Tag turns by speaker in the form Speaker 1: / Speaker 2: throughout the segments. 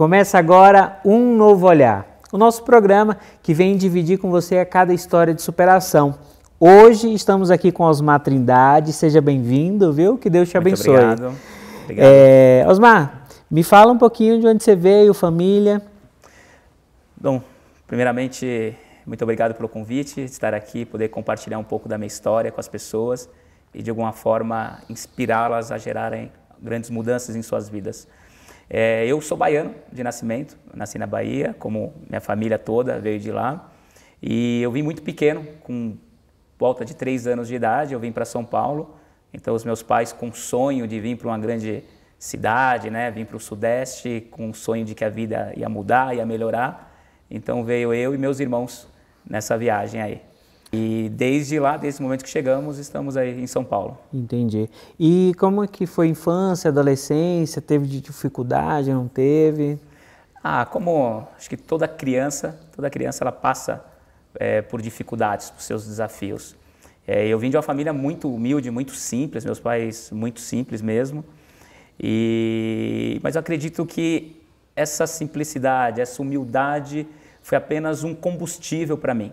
Speaker 1: Começa agora Um Novo Olhar, o nosso programa que vem dividir com você a cada história de superação. Hoje estamos aqui com Osmar Trindade, seja bem-vindo, viu? Que Deus te abençoe.
Speaker 2: Muito obrigado.
Speaker 1: Osmar, me fala um pouquinho de onde você veio, família.
Speaker 2: Bom, primeiramente, muito obrigado pelo convite, estar aqui, poder compartilhar um pouco da minha história com as pessoas e de alguma forma inspirá-las a gerarem grandes mudanças em suas vidas. Eu sou baiano de nascimento, nasci na Bahia, como minha família toda veio de lá. E eu vim muito pequeno, com volta de 3 anos de idade, eu vim para São Paulo. Então os meus pais com o sonho de vir para uma grande cidade, né, vim para o Sudeste com o sonho de que a vida ia mudar, ia melhorar. Então veio eu e meus irmãos nessa viagem aí. E desde lá, desde o momento que chegamos, estamos aí em São Paulo.
Speaker 1: Entendi. E como é que foi a infância, adolescência? Teve dificuldade, não teve?
Speaker 2: Como acho que toda criança ela passa por dificuldades, por seus desafios. Eu vim de uma família muito humilde, muito simples, meus pais muito simples mesmo. Mas eu acredito que essa simplicidade, essa humildade foi apenas um combustível para mim.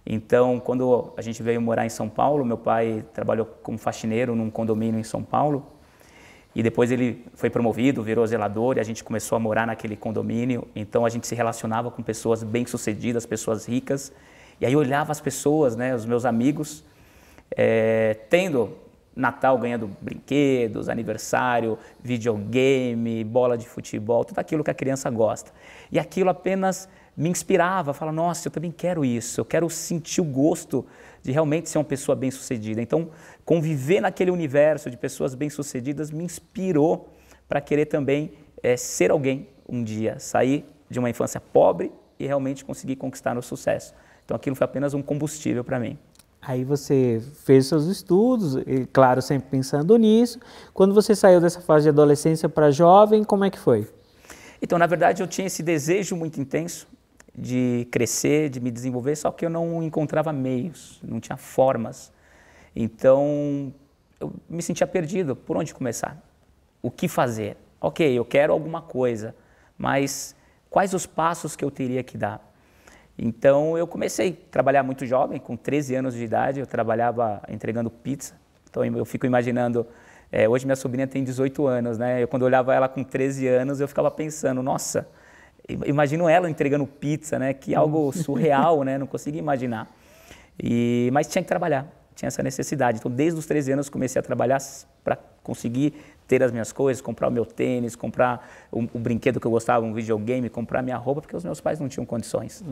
Speaker 2: Então, quando a gente veio morar em São Paulo, meu pai trabalhou como faxineiro num condomínio em São Paulo e depois ele foi promovido, virou zelador e a gente começou a morar naquele condomínio. Então, a gente se relacionava com pessoas bem-sucedidas, pessoas ricas. E aí eu olhava as pessoas, né, os meus amigos, tendo Natal ganhando brinquedos, aniversário, videogame, bola de futebol, tudo aquilo que a criança gosta. E aquilo apenas me inspirava, falava, nossa, eu também quero isso, eu quero sentir o gosto de realmente ser uma pessoa bem-sucedida. Então, conviver naquele universo de pessoas bem-sucedidas me inspirou para querer também ser alguém um dia, sair de uma infância pobre e realmente conseguir conquistar o sucesso. Então, aquilo foi apenas um combustível para mim.
Speaker 1: Aí você fez seus estudos, e claro, sempre pensando nisso. Quando você saiu dessa fase de adolescência para jovem, como é que foi?
Speaker 2: Então, na verdade, eu tinha esse desejo muito intenso de crescer, de me desenvolver, só que eu não encontrava meios, não tinha formas. Então, eu me sentia perdido. Por onde começar? O que fazer? Ok, eu quero alguma coisa, mas quais os passos que eu teria que dar? Então, eu comecei a trabalhar muito jovem, com 13 anos de idade, eu trabalhava entregando pizza. Então, eu fico imaginando, hoje minha sobrinha tem 18 anos, né? Quando eu olhava ela com 13 anos, eu ficava pensando, nossa, imagino ela entregando pizza, né? Que algo surreal, né? Não conseguia imaginar. Mas tinha que trabalhar, tinha essa necessidade. Então, desde os 13 anos, comecei a trabalhar para conseguir ter as minhas coisas, comprar o meu tênis, comprar o brinquedo que eu gostava, um videogame, comprar minha roupa, porque os meus pais não tinham condições.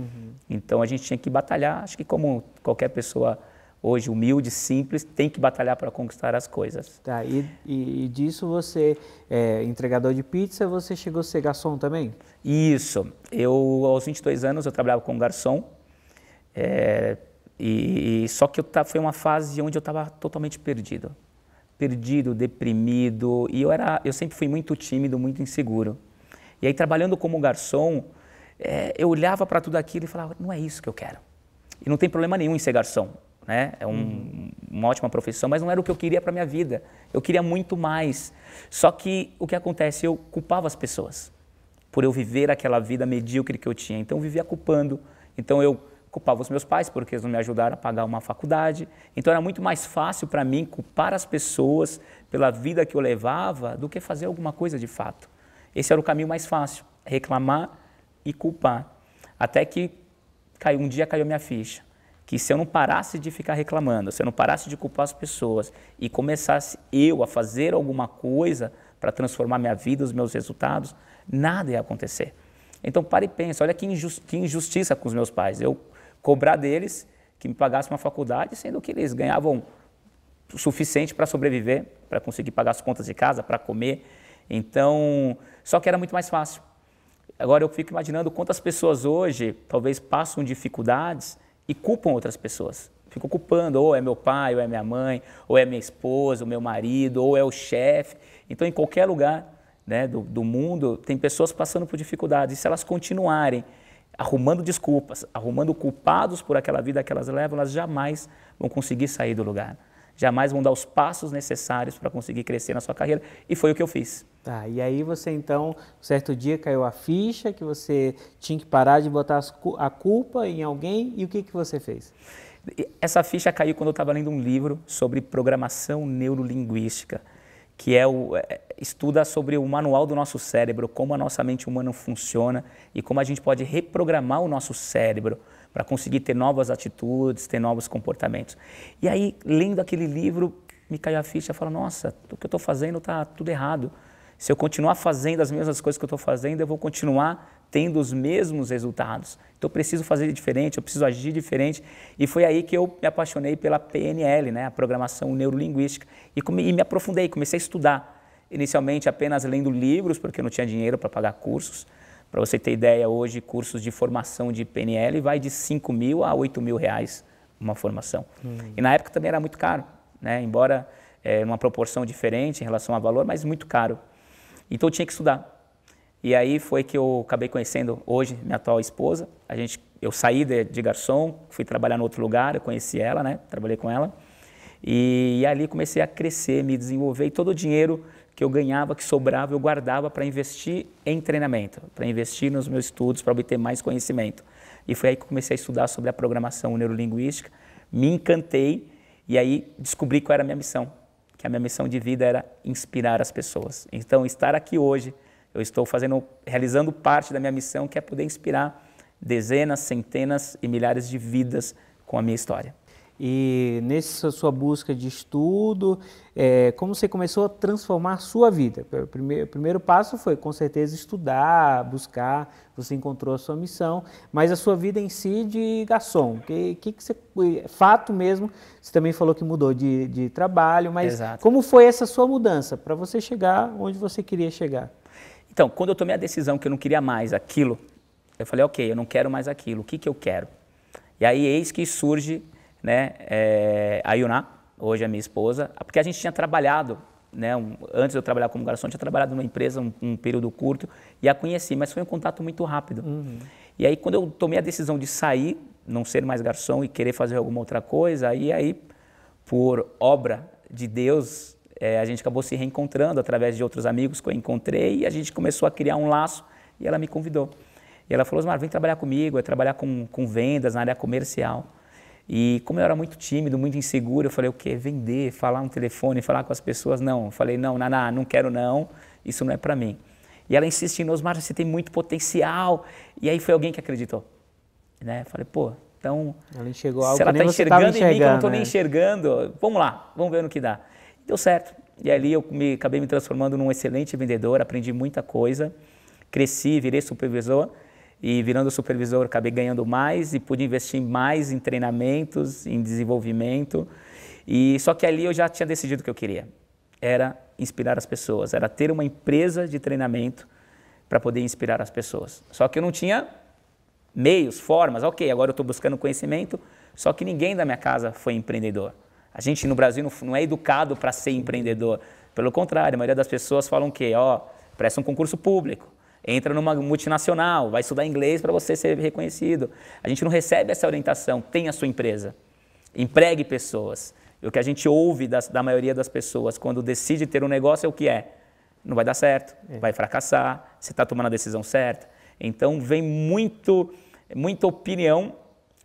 Speaker 2: Então, a gente tinha que batalhar, acho que como qualquer pessoa hoje humilde, simples, tem que batalhar para conquistar as coisas.
Speaker 1: Tá, e disso você, entregador de pizza, você chegou a ser garçom também?
Speaker 2: Isso. Aos 22 anos, eu trabalhava como garçom. Só que foi uma fase onde eu estava totalmente perdido, deprimido, e eu sempre fui muito tímido, muito inseguro. E aí, trabalhando como garçom, eu olhava para tudo aquilo e falava, não é isso que eu quero. E não tem problema nenhum em ser garçom, né? É uma ótima profissão, mas não era o que eu queria para a minha vida. Eu queria muito mais. Só que o que acontece? Eu culpava as pessoas por eu viver aquela vida medíocre que eu tinha. Então, eu vivia culpando. Então, eu culpava os meus pais porque eles não me ajudaram a pagar uma faculdade. Então, era muito mais fácil para mim culpar as pessoas pela vida que eu levava do que fazer alguma coisa de fato. Esse era o caminho mais fácil, reclamar e culpar. Até que um dia caiu minha ficha, que se eu não parasse de ficar reclamando, se eu não parasse de culpar as pessoas e começasse eu a fazer alguma coisa para transformar minha vida, os meus resultados, nada ia acontecer. Então, para e pensa, olha que injustiça com os meus pais. Eu cobrar deles que me pagassem uma faculdade, sendo que eles ganhavam o suficiente para sobreviver, para conseguir pagar as contas de casa, para comer. Então, só que era muito mais fácil. Agora eu fico imaginando quantas pessoas hoje talvez passam dificuldades e culpam outras pessoas. Ficam culpando, ou é meu pai, ou é minha mãe, ou é minha esposa, ou meu marido, ou é o chefe. Então, em qualquer lugar, né, do mundo, tem pessoas passando por dificuldades. E se elas continuarem arrumando desculpas, arrumando culpados por aquela vida que elas levam, elas jamais vão conseguir sair do lugar. jamais vão dar os passos necessários para conseguir crescer na sua carreira. E foi o que eu fiz.
Speaker 1: Tá, e aí você então, certo dia caiu a ficha que você tinha que parar de botar a culpa em alguém, e o que você fez?
Speaker 2: Essa ficha caiu quando eu estava lendo um livro sobre programação neurolinguística, que estuda sobre o manual do nosso cérebro, como a nossa mente humana funciona e como a gente pode reprogramar o nosso cérebro para conseguir ter novas atitudes, ter novos comportamentos. E aí, lendo aquele livro, me caiu a ficha e falei, nossa, o que eu estou fazendo está tudo errado. Se eu continuar fazendo as mesmas coisas que eu estou fazendo, eu vou continuar tendo os mesmos resultados. Então eu preciso fazer diferente, eu preciso agir diferente. E foi aí que eu me apaixonei pela PNL, né, a programação neurolinguística. E me aprofundei, comecei a estudar. Inicialmente apenas lendo livros, porque eu não tinha dinheiro para pagar cursos. Para você ter ideia, hoje cursos de formação de PNL vai de 5 mil a 8 mil reais uma formação. E na época também era muito caro, né, embora numa proporção diferente em relação ao valor, mas muito caro. Então eu tinha que estudar. E aí foi que eu acabei conhecendo hoje minha atual esposa. Eu saí de garçom, fui trabalhar em outro lugar, eu conheci ela, né? Trabalhei com ela. E ali comecei a crescer, me desenvolver. E todo o dinheiro que eu ganhava, que sobrava, eu guardava para investir em treinamento, para investir nos meus estudos, para obter mais conhecimento. E foi aí que eu comecei a estudar sobre a programação neurolinguística, me encantei e aí descobri qual era a minha missão, que a minha missão de vida era inspirar as pessoas. Então, estar aqui hoje, eu estou realizando parte da minha missão, que é poder inspirar dezenas, centenas e milhares de vidas com a minha história.
Speaker 1: E nessa sua busca de estudo, como você começou a transformar a sua vida? O primeiro passo foi, com certeza, estudar, buscar, você encontrou a sua missão, mas a sua vida em si de garçom, fato mesmo, você também falou que mudou de trabalho, mas
Speaker 2: Exato.
Speaker 1: Como foi essa sua mudança para você chegar onde você queria chegar?
Speaker 2: Então, quando eu tomei a decisão que eu não queria mais aquilo, eu falei, ok, eu não quero mais aquilo, o que eu quero? E aí, eis que surge, né, a Yuná, hoje a minha esposa, porque a gente tinha trabalhado, né, antes de eu trabalhar como garçom, eu tinha trabalhado numa empresa um período curto e a conheci, mas foi um contato muito rápido. E aí, quando eu tomei a decisão de sair, não ser mais garçom e querer fazer alguma outra coisa, aí por obra de Deus, a gente acabou se reencontrando através de outros amigos que eu encontrei e a gente começou a criar um laço e ela me convidou. E ela falou, Osmar, vem trabalhar comigo, trabalhar com vendas na área comercial. E como eu era muito tímido, muito inseguro, eu falei, o quê? Vender, falar no telefone, falar com as pessoas? Não. Eu falei, não, Naná, não quero não, isso não é para mim. E ela insistindo, Osmar, você tem muito potencial. E aí foi alguém que acreditou. Né? Eu falei, pô, então,
Speaker 1: ela enxergou algo
Speaker 2: se ela está enxergando em mim que eu não estou nem
Speaker 1: né?
Speaker 2: enxergando, vamos lá, vamos ver no que dá. Deu certo. E ali eu acabei me transformando num excelente vendedor, aprendi muita coisa, cresci, virei supervisor. E virando supervisor, acabei ganhando mais e pude investir mais em treinamentos, em desenvolvimento. E só que ali eu já tinha decidido o que eu queria. Era inspirar as pessoas, era ter uma empresa de treinamento para poder inspirar as pessoas. Só que eu não tinha meios, formas. Ok, agora eu estou buscando conhecimento, só que ninguém da minha casa foi empreendedor. A gente no Brasil não é educado para ser empreendedor. Pelo contrário, a maioria das pessoas falam que, presta um concurso público. Entra numa multinacional, vai estudar inglês para você ser reconhecido. A gente não recebe essa orientação, tenha a sua empresa, empregue pessoas. E o que a gente ouve da maioria das pessoas quando decide ter um negócio é o que é? Não vai dar certo, vai fracassar, você está tomando a decisão certa. Então vem muita opinião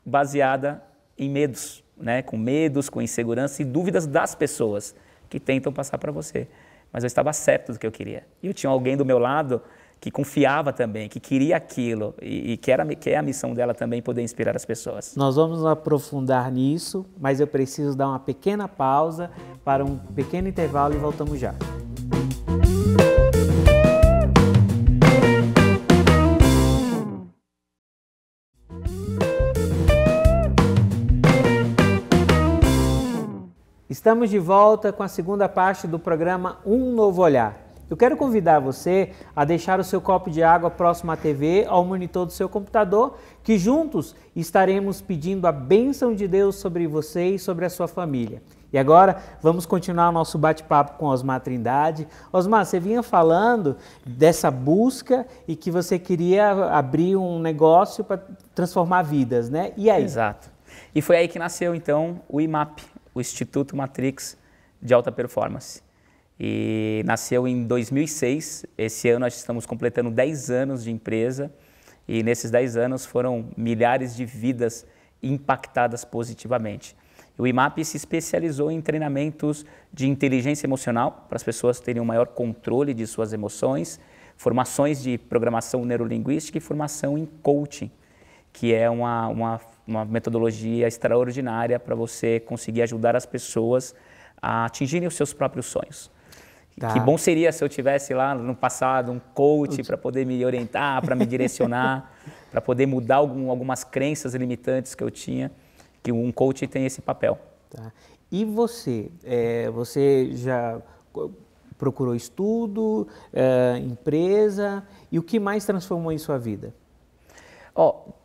Speaker 2: baseada em medos, né? Com medos, com insegurança e dúvidas das pessoas que tentam passar para você. Mas eu estava certo do que eu queria. E eu tinha alguém do meu lado que confiava também, que queria aquilo e que é a missão dela também poder inspirar as pessoas.
Speaker 1: Nós vamos aprofundar nisso, mas eu preciso dar uma pequena pausa para um pequeno intervalo e voltamos já. Estamos de volta com a segunda parte do programa Um Novo Olhar. Eu quero convidar você a deixar o seu copo de água próximo à TV, ao monitor do seu computador, que juntos estaremos pedindo a bênção de Deus sobre você e sobre a sua família. E agora vamos continuar o nosso bate-papo com Osmar Trindade. Osmar, você vinha falando dessa busca e que você queria abrir um negócio para transformar vidas, né? E aí?
Speaker 2: Exato. E foi aí que nasceu então o IMAP. o Instituto Matrix de Alta Performance. E nasceu em 2006, esse ano nós estamos completando 10 anos de empresa e nesses 10 anos foram milhares de vidas impactadas positivamente. O IMAP se especializou em treinamentos de inteligência emocional, para as pessoas terem um maior controle de suas emoções, formações de programação neurolinguística e formação em coaching, que é uma metodologia extraordinária para você conseguir ajudar as pessoas a atingirem os seus próprios sonhos. Tá. Que bom seria se eu tivesse lá no passado um coach para poder me orientar, para me direcionar, para poder mudar algumas crenças limitantes que eu tinha, que um coach tem esse papel.
Speaker 1: Tá. E você? Você já procurou estudo, empresa, e o que mais transformou em sua vida?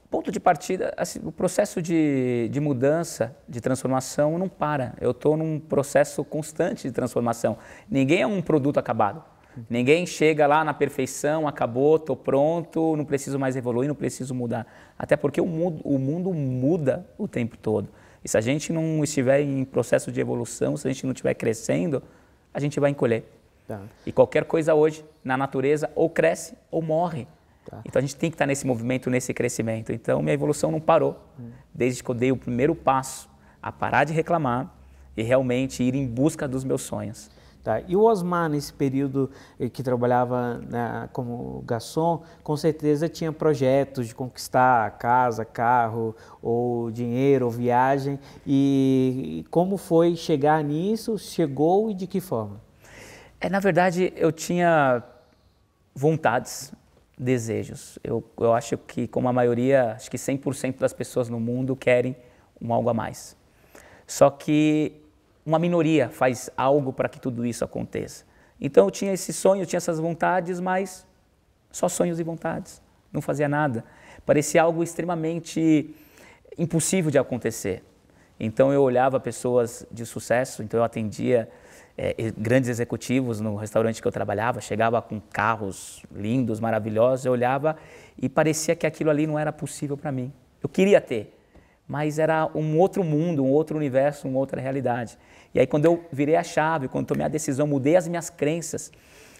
Speaker 2: Ponto de partida, assim, o processo de mudança, de transformação não para. Eu estou num processo constante de transformação. Ninguém é um produto acabado. Ninguém chega lá na perfeição, acabou, estou pronto, não preciso mais evoluir, não preciso mudar. Até porque o mundo muda o tempo todo. E se a gente não estiver em processo de evolução, se a gente não estiver crescendo, a gente vai encolher. Tá. E qualquer coisa hoje, na natureza, ou cresce ou morre. Tá. Então a gente tem que estar nesse movimento, nesse crescimento. Então minha evolução não parou, desde que eu dei o primeiro passo a parar de reclamar e realmente ir em busca dos meus sonhos.
Speaker 1: Tá. E o Osmar, nesse período que trabalhava como garçom, com certeza tinha projetos de conquistar casa, carro, ou dinheiro, ou viagem. E como foi chegar nisso? Chegou e de que forma?
Speaker 2: Na verdade, eu tinha vontades, desejos. Eu acho que, como a maioria, acho que 100% das pessoas no mundo querem algo a mais. Só que uma minoria faz algo para que tudo isso aconteça. Então eu tinha esse sonho, eu tinha essas vontades, mas só sonhos e vontades. Não fazia nada. Parecia algo extremamente impossível de acontecer. Então eu olhava pessoas de sucesso, então eu atendia grandes executivos no restaurante que eu trabalhava, chegava com carros lindos, maravilhosos, eu olhava e parecia que aquilo ali não era possível para mim. Eu queria ter, mas era um outro mundo, um outro universo, uma outra realidade. E aí quando eu virei a chave, quando tomei a decisão, mudei as minhas crenças.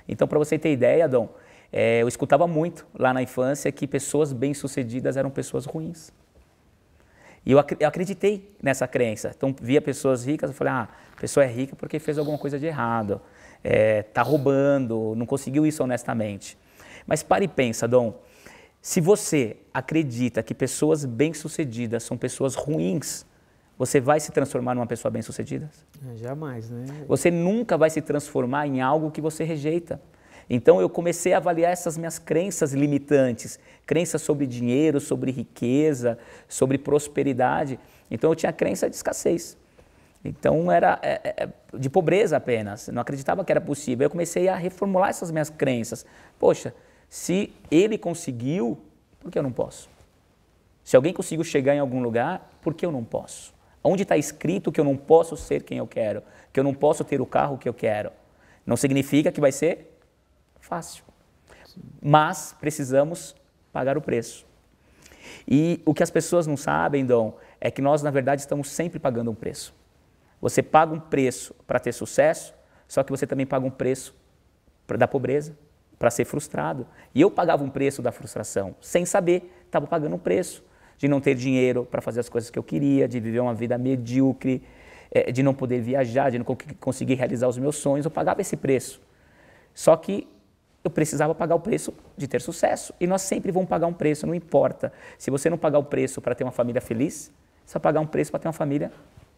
Speaker 2: Então, para você ter ideia, Dom, eu escutava muito lá na infância que pessoas bem-sucedidas eram pessoas ruins. E eu acreditei nessa crença. Então, via pessoas ricas, eu falei, a pessoa é rica porque fez alguma coisa de errado, está roubando, não conseguiu isso honestamente. Mas pare e pensa, Dom, se você acredita que pessoas bem-sucedidas são pessoas ruins, você vai se transformar numa pessoa bem-sucedida?
Speaker 1: Jamais, né?
Speaker 2: Você nunca vai se transformar em algo que você rejeita. Então eu comecei a avaliar essas minhas crenças limitantes, crenças sobre dinheiro, sobre riqueza, sobre prosperidade. Então eu tinha crença de escassez. Então era de pobreza apenas, não acreditava que era possível. Eu comecei a reformular essas minhas crenças. Poxa, se ele conseguiu, por que eu não posso? Se alguém conseguiu chegar em algum lugar, por que eu não posso? Onde está escrito que eu não posso ser quem eu quero, que eu não posso ter o carro que eu quero? Não significa que vai ser fácil, mas precisamos pagar o preço. E o que as pessoas não sabem, Dom, é que nós, na verdade, estamos sempre pagando um preço. Você paga um preço para ter sucesso, só que você também paga um preço da pobreza, para ser frustrado. E eu pagava um preço da frustração, sem saber, estava pagando um preço de não ter dinheiro para fazer as coisas que eu queria, de viver uma vida medíocre, de não poder viajar, de não conseguir realizar os meus sonhos. Eu pagava esse preço. Só que eu precisava pagar o preço de ter sucesso. E nós sempre vamos pagar um preço, não importa. Se você não pagar o preço para ter uma família feliz, você vai pagar um preço para ter uma família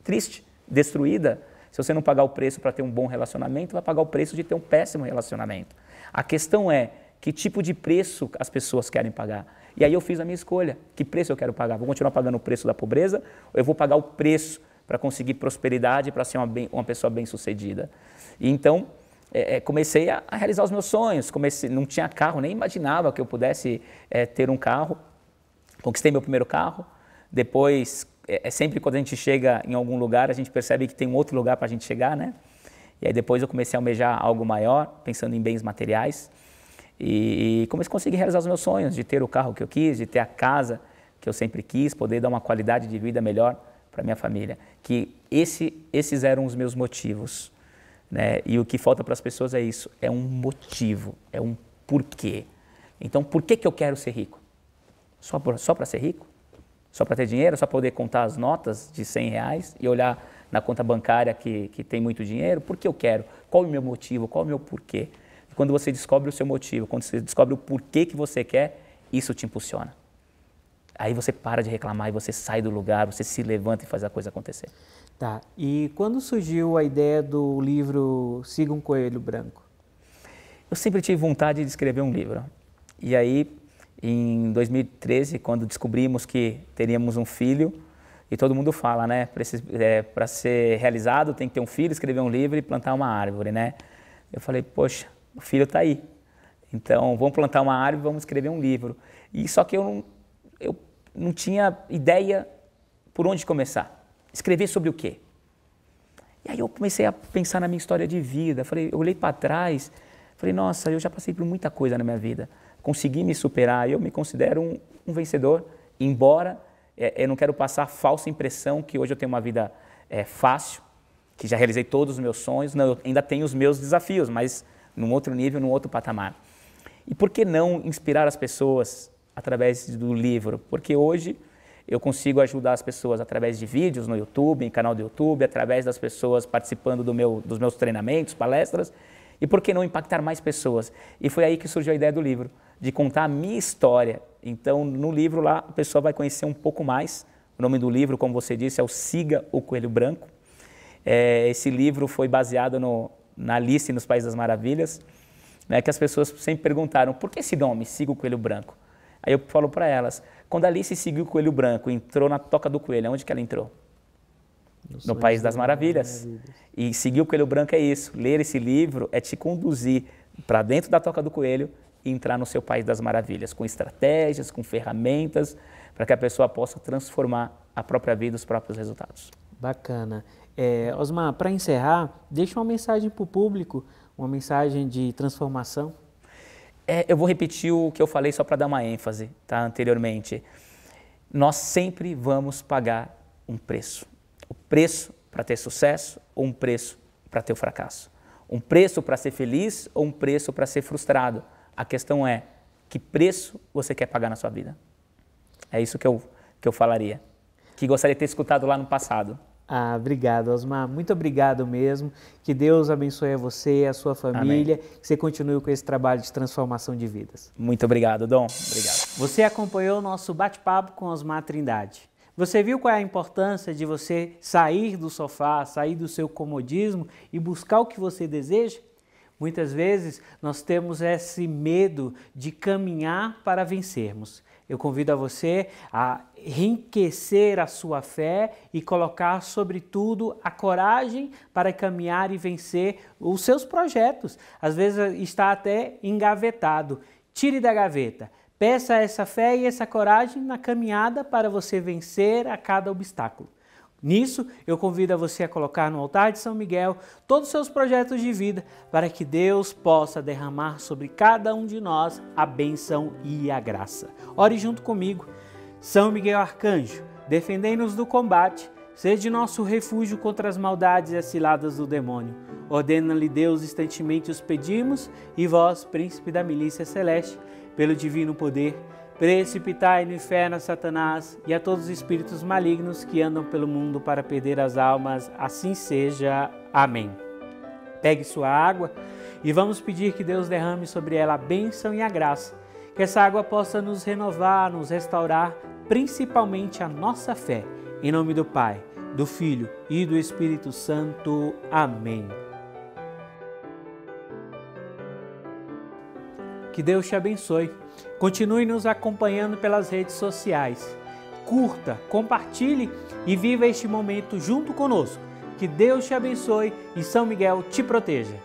Speaker 2: triste, destruída. Se você não pagar o preço para ter um bom relacionamento, vai pagar o preço de ter um péssimo relacionamento. A questão é que tipo de preço as pessoas querem pagar. E aí eu fiz a minha escolha. Que preço eu quero pagar? Vou continuar pagando o preço da pobreza ou eu vou pagar o preço para conseguir prosperidade, para ser uma pessoa bem-sucedida? E então, comecei a realizar os meus sonhos. Não tinha carro, nem imaginava que eu pudesse ter um carro. Conquistei meu primeiro carro. Depois, sempre quando a gente chega em algum lugar, a gente percebe que tem um outro lugar para a gente chegar, né? E aí depois eu comecei a almejar algo maior, pensando em bens materiais. E consegui realizar os meus sonhos, de ter o carro que eu quis, de ter a casa que eu sempre quis, poder dar uma qualidade de vida melhor para minha família, que esses eram os meus motivos, né? E o que falta para as pessoas é isso, é um motivo, é um porquê. Então, por que eu quero ser rico? Só para ser rico? Só para ter dinheiro? Só para poder contar as notas de R$100 e olhar na conta bancária que tem muito dinheiro? Por que eu quero? Qual é o meu motivo? Qual é o meu porquê? E quando você descobre o seu motivo, quando você descobre o porquê que você quer, isso te impulsiona. Aí você para de reclamar e você sai do lugar, você se levanta e faz a coisa acontecer.
Speaker 1: Tá. E quando surgiu a ideia do livro Siga um Coelho Branco?
Speaker 2: Eu sempre tive vontade de escrever um livro. E aí, em 2013, quando descobrimos que teríamos um filho, e todo mundo fala, né, para ser realizado tem que ter um filho, escrever um livro e plantar uma árvore, né? Eu falei, poxa, o filho está aí. Então, vamos plantar uma árvore, vamos escrever um livro. E só que eu não tinha ideia por onde começar. Escrever sobre o quê? E aí eu comecei a pensar na minha história de vida. Eu olhei para trás, falei, nossa, eu já passei por muita coisa na minha vida. Consegui me superar, eu me considero um vencedor, embora eu não quero passar a falsa impressão que hoje eu tenho uma vida fácil, que já realizei todos os meus sonhos. Não, eu ainda tenho os meus desafios, mas num outro nível, num outro patamar. E por que não inspirar as pessoas através do livro? Porque hoje eu consigo ajudar as pessoas através de vídeos no YouTube, em canal do YouTube, através das pessoas participando dos meus treinamentos, palestras. E por que não impactar mais pessoas? E foi aí que surgiu a ideia do livro, de contar a minha história. Então, no livro lá, a pessoa vai conhecer um pouco mais. O nome do livro, como você disse, é o Siga o Coelho Branco. Esse livro foi baseado na Alice nos Países das Maravilhas, né, que as pessoas sempre perguntaram, por que esse nome, Siga o Coelho Branco? Aí eu falo para elas, quando a Alice seguiu o Coelho Branco, entrou na Toca do Coelho, onde que ela entrou? No País das Maravilhas. E seguir o Coelho Branco é isso, ler esse livro é te conduzir para dentro da Toca do Coelho e entrar no seu País das Maravilhas, com estratégias, com ferramentas, para que a pessoa possa transformar a própria vida, os próprios resultados.
Speaker 1: Bacana. Osmar, para encerrar, deixa uma mensagem para o público, uma mensagem de transformação.
Speaker 2: Eu vou repetir o que eu falei só para dar uma ênfase, tá, anteriormente. Nós sempre vamos pagar um preço. O preço para ter sucesso ou um preço para ter o fracasso. Um preço para ser feliz ou um preço para ser frustrado. A questão é, que preço você quer pagar na sua vida? É isso que eu falaria, que gostaria de ter escutado lá no passado.
Speaker 1: Obrigado, Osmar. Muito obrigado mesmo. Que Deus abençoe a você, a sua família, Amém. Que você continue com esse trabalho de transformação de vidas.
Speaker 2: Muito obrigado, Dom. Obrigado.
Speaker 1: Você acompanhou o nosso bate-papo com Osmar Trindade. Você viu qual é a importância de você sair do sofá, sair do seu comodismo e buscar o que você deseja? Muitas vezes nós temos esse medo de caminhar para vencermos. Eu convido a você a enriquecer a sua fé e colocar, sobretudo, a coragem para caminhar e vencer os seus projetos. Às vezes está até engavetado. Tire da gaveta. Peça essa fé e essa coragem na caminhada para você vencer a cada obstáculo. Nisso, eu convido a você a colocar no altar de São Miguel todos os seus projetos de vida para que Deus possa derramar sobre cada um de nós a bênção e a graça. Ore junto comigo. São Miguel Arcanjo, defendei-nos do combate, seja nosso refúgio contra as maldades e as ciladas do demônio. Ordena-lhe Deus, instantemente os pedimos, e vós, príncipe da milícia celeste, pelo divino poder, precipitai no inferno a Satanás e a todos os espíritos malignos que andam pelo mundo para perder as almas. Assim seja. Amém. Pegue sua água e vamos pedir que Deus derrame sobre ela a bênção e a graça. Que essa água possa nos renovar, nos restaurar, principalmente a nossa fé. Em nome do Pai, do Filho e do Espírito Santo. Amém. Que Deus te abençoe. Continue nos acompanhando pelas redes sociais. Curta, compartilhe e viva este momento junto conosco. Que Deus te abençoe e São Miguel te proteja.